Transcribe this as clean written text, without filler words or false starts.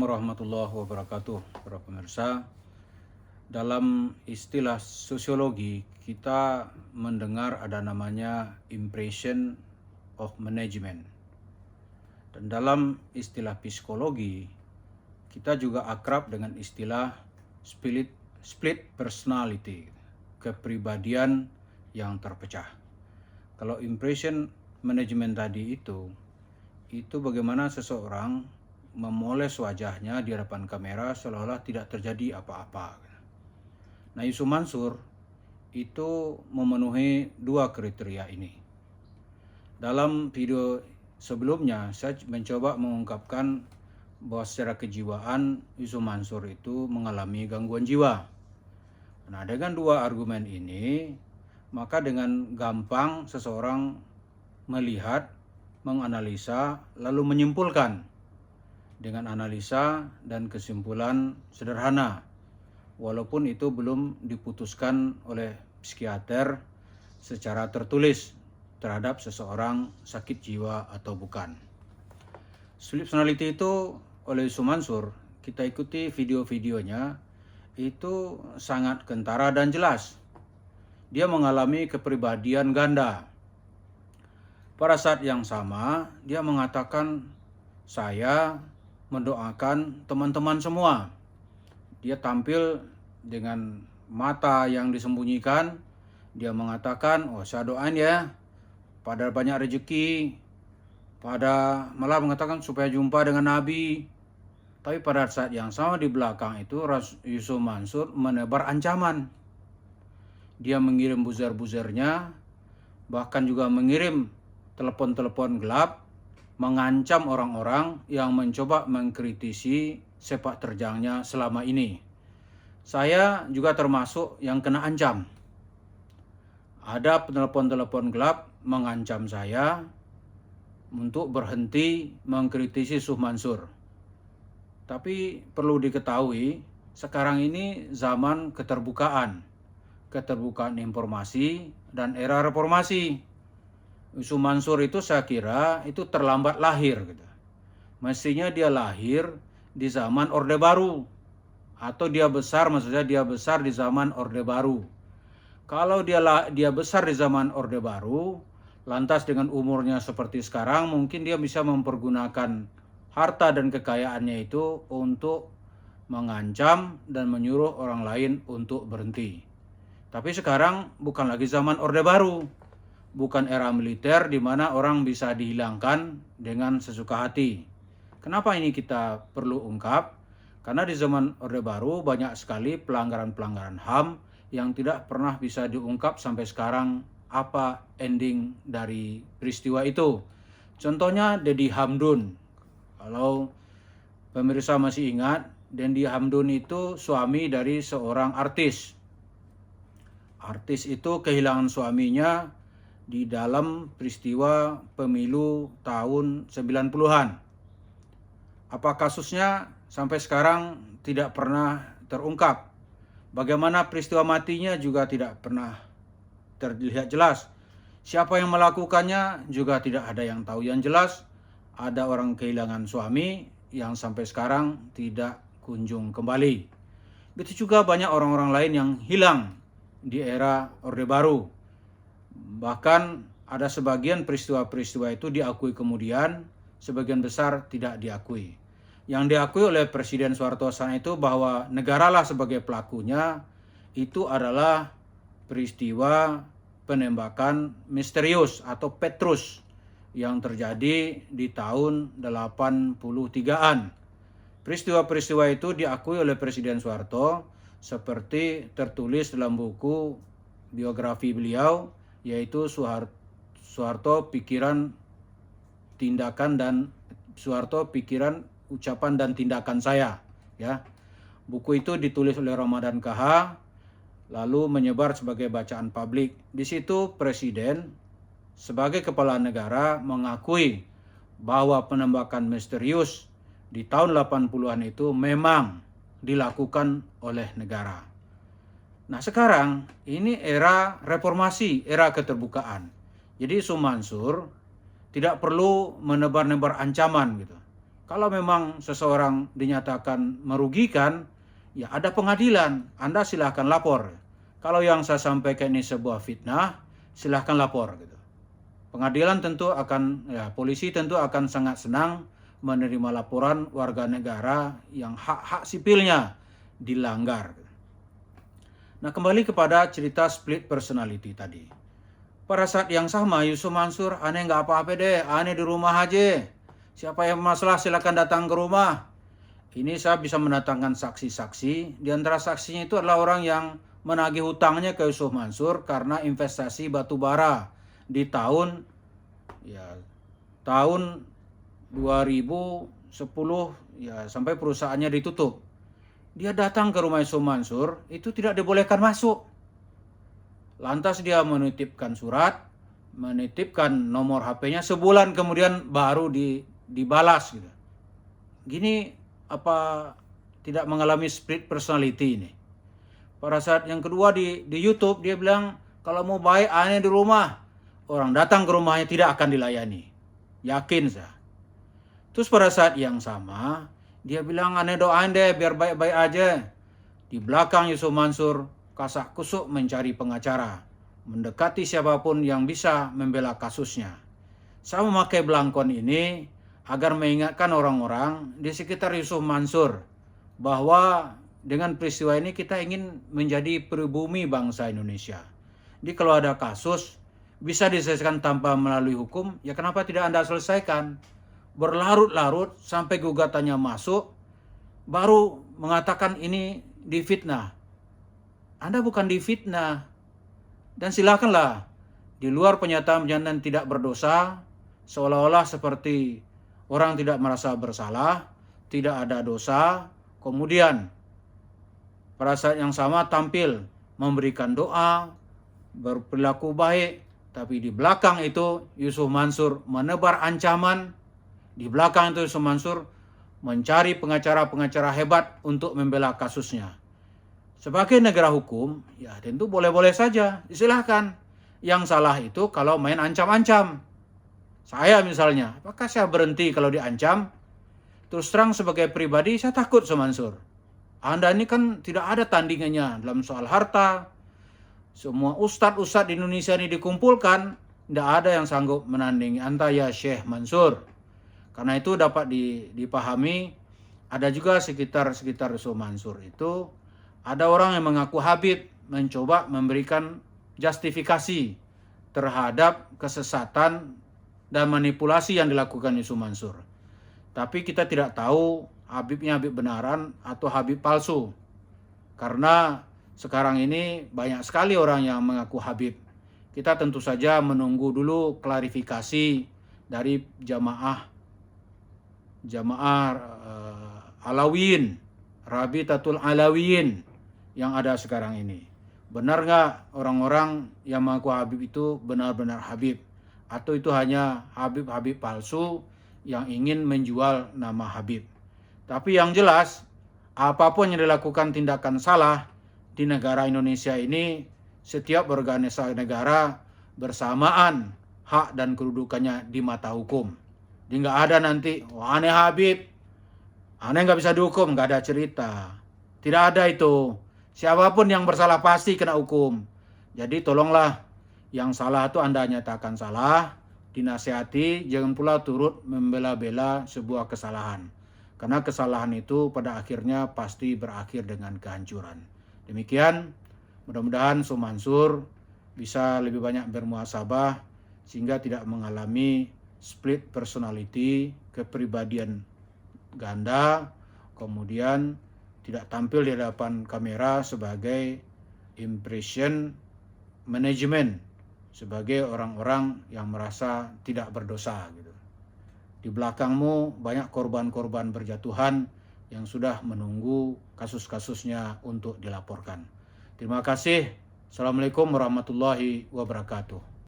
Warahmatullahi wabarakatuh, para pemirsa. Dalam istilah sosiologi, kita mendengar ada namanya impression of management. Dan dalam istilah psikologi, kita juga akrab dengan istilah split personality, kepribadian yang terpecah. Kalau impression management tadi itu bagaimana seseorang memoles wajahnya di hadapan kamera seolah-olah tidak terjadi apa-apa. Nah, Yusuf Mansur itu memenuhi dua kriteria ini. Dalam video sebelumnya, saya mencoba mengungkapkan bahwa secara kejiwaan Yusuf Mansur itu mengalami gangguan jiwa. Nah, dengan dua argumen ini, maka dengan gampang seseorang melihat, menganalisa, lalu menyimpulkan dengan analisa dan kesimpulan sederhana, walaupun itu belum diputuskan oleh psikiater secara tertulis terhadap seseorang sakit jiwa atau bukan. Split personality itu oleh Yusuf Mansur, kita ikuti video-videonya, itu sangat kentara dan jelas. Dia mengalami kepribadian ganda. Pada saat yang sama, dia mengatakan, saya mendoakan teman-teman semua. Dia tampil dengan mata yang disembunyikan. Dia mengatakan, saya doain ya, pada banyak rezeki, pada malah mengatakan supaya jumpa dengan Nabi. Tapi pada saat yang sama di belakang itu Yusuf Mansur menebar ancaman. Dia mengirim buzzer-buzzernya, bahkan juga mengirim telepon-telepon gelap, mengancam orang-orang yang mencoba mengkritisi sepak terjangnya selama ini. Saya juga termasuk yang kena ancam. Ada telepon-telepon gelap mengancam saya untuk berhenti mengkritisi Yusuf Mansur. Tapi perlu diketahui, sekarang ini zaman keterbukaan informasi dan era reformasi. Yusuf Mansur itu saya kira itu terlambat lahir gitu. Mestinya dia lahir di zaman Orde Baru, atau dia besar di zaman Orde Baru. Kalau dia besar di zaman Orde Baru, lantas dengan umurnya seperti sekarang, mungkin dia bisa mempergunakan harta dan kekayaannya itu untuk mengancam dan menyuruh orang lain untuk berhenti. Tapi sekarang bukan lagi zaman Orde Baru, bukan era militer di mana orang bisa dihilangkan dengan sesuka hati. Kenapa ini kita perlu ungkap? Karena di zaman Orde Baru banyak sekali pelanggaran-pelanggaran HAM yang tidak pernah bisa diungkap sampai sekarang apa ending dari peristiwa itu. Contohnya Dedi Hamdun. Kalau pemirsa masih ingat, Dedi Hamdun itu suami dari seorang artis. Artis itu kehilangan suaminya di dalam peristiwa pemilu tahun 90-an. Apa kasusnya sampai sekarang tidak pernah terungkap. Bagaimana peristiwa matinya juga tidak pernah terlihat jelas. Siapa yang melakukannya juga tidak ada yang tahu yang jelas. Ada orang kehilangan suami yang sampai sekarang tidak kunjung kembali. Begitu juga banyak orang-orang lain yang hilang di era Orde Baru. Bahkan ada sebagian peristiwa-peristiwa itu diakui kemudian, sebagian besar tidak diakui. Yang diakui oleh Presiden Soeharto saat itu bahwa negaralah sebagai pelakunya, itu adalah peristiwa penembakan misterius atau Petrus yang terjadi di tahun 83-an. Peristiwa-peristiwa itu diakui oleh Presiden Soeharto seperti tertulis dalam buku biografi beliau, yaitu Soeharto Pikiran Pikiran Ucapan dan Tindakan Saya, ya. Buku itu ditulis oleh Ramadan KH lalu menyebar sebagai bacaan publik. Di situ Presiden sebagai kepala negara mengakui bahwa penembakan misterius di tahun 80-an itu memang dilakukan oleh negara. Nah, sekarang ini era reformasi, era keterbukaan. Jadi Yusuf Mansur tidak perlu menebar-nebar ancaman gitu. Kalau memang seseorang dinyatakan merugikan, ya ada pengadilan, Anda silahkan lapor. Kalau yang saya sampaikan ini sebuah fitnah, silahkan lapor gitu. Pengadilan tentu akan, ya polisi tentu akan sangat senang menerima laporan warga negara yang hak-hak sipilnya dilanggar. Nah, kembali kepada cerita split personality tadi. Pada saat yang sama Yusuf Mansur, aneh nggak apa-apa deh, aneh di rumah aja. Siapa yang masalah silakan datang ke rumah. Ini saya bisa mendatangkan saksi-saksi. Di antara saksinya itu adalah orang yang menagih hutangnya ke Yusuf Mansur karena investasi batu bara di tahun 2010 ya sampai perusahaannya ditutup. Dia datang ke rumah Yusuf Mansur, itu tidak dibolehkan masuk. Lantas dia menitipkan surat, menitipkan nomor HP-nya, sebulan kemudian baru dibalas gitu. Gini apa tidak mengalami split personality ini? Pada saat yang kedua di YouTube dia bilang kalau mau baik aneh di rumah, orang datang ke rumahnya tidak akan dilayani. Yakin saya. Terus pada saat yang sama dia bilang aneh doain deh biar baik-baik aja. Di belakang Yusuf Mansur kasak kusuk mencari pengacara, mendekati siapapun yang bisa membela kasusnya. Saya memakai belangkon ini agar mengingatkan orang-orang di sekitar Yusuf Mansur bahwa dengan peristiwa ini kita ingin menjadi pribumi bangsa Indonesia. Jadi kalau ada kasus bisa diselesaikan tanpa melalui hukum, ya kenapa tidak Anda selesaikan? Berlarut-larut sampai gugatannya masuk, baru mengatakan ini difitnah. Anda bukan difitnah. Dan silakanlah di luar pernyataan-pernyataan tidak berdosa, seolah-olah seperti orang tidak merasa bersalah, tidak ada dosa, kemudian pada saat yang sama tampil memberikan doa, berperilaku baik, tapi di belakang itu Yusuf Mansur menebar ancaman, di belakang itu Yusuf Mansur mencari pengacara-pengacara hebat untuk membela kasusnya. Sebagai negara hukum, ya tentu boleh-boleh saja, silahkan. Yang salah itu kalau main ancam-ancam. Saya misalnya, apakah saya berhenti kalau diancam? Terus terang sebagai pribadi, saya takut sama Mansur. Anda ini kan tidak ada tandingannya dalam soal harta. Semua ustadz-ustadz di Indonesia ini dikumpulkan, tidak ada yang sanggup menandingi Anda ya Syekh Mansur. Karena itu dapat dipahami, ada juga sekitar Yusuf Mansur itu, ada orang yang mengaku Habib mencoba memberikan justifikasi terhadap kesesatan dan manipulasi yang dilakukan Yusuf Mansur. Tapi kita tidak tahu Habibnya Habib benaran atau Habib palsu. Karena sekarang ini banyak sekali orang yang mengaku Habib. Kita tentu saja menunggu dulu klarifikasi dari jamaah Alawiyin, Rabitatul Alawiyin yang ada sekarang ini. Benar nggak orang-orang yang mengaku Habib itu benar-benar Habib? Atau itu hanya Habib-Habib palsu yang ingin menjual nama Habib? Tapi yang jelas, apapun yang dilakukan tindakan salah di negara Indonesia ini, setiap organisasi negara bersamaan hak dan kedudukannya di mata hukum. Jadi nggak ada nanti, wah aneh Habib, aneh nggak bisa dihukum, nggak ada cerita. Tidak ada itu. Siapapun yang bersalah pasti kena hukum. Jadi tolonglah yang salah itu Anda nyatakan salah, dinasihati, jangan pula turut membela-bela sebuah kesalahan. Karena kesalahan itu pada akhirnya pasti berakhir dengan kehancuran. Demikian, mudah-mudahan Yusuf Mansur bisa lebih banyak bermuhasabah sehingga tidak mengalami split personality, kepribadian ganda, kemudian tidak tampil di hadapan kamera sebagai impression management, sebagai orang-orang yang merasa tidak berdosa gitu. Di belakangmu banyak korban-korban berjatuhan yang sudah menunggu kasus-kasusnya untuk dilaporkan. Terima kasih. Assalamualaikum warahmatullahi wabarakatuh.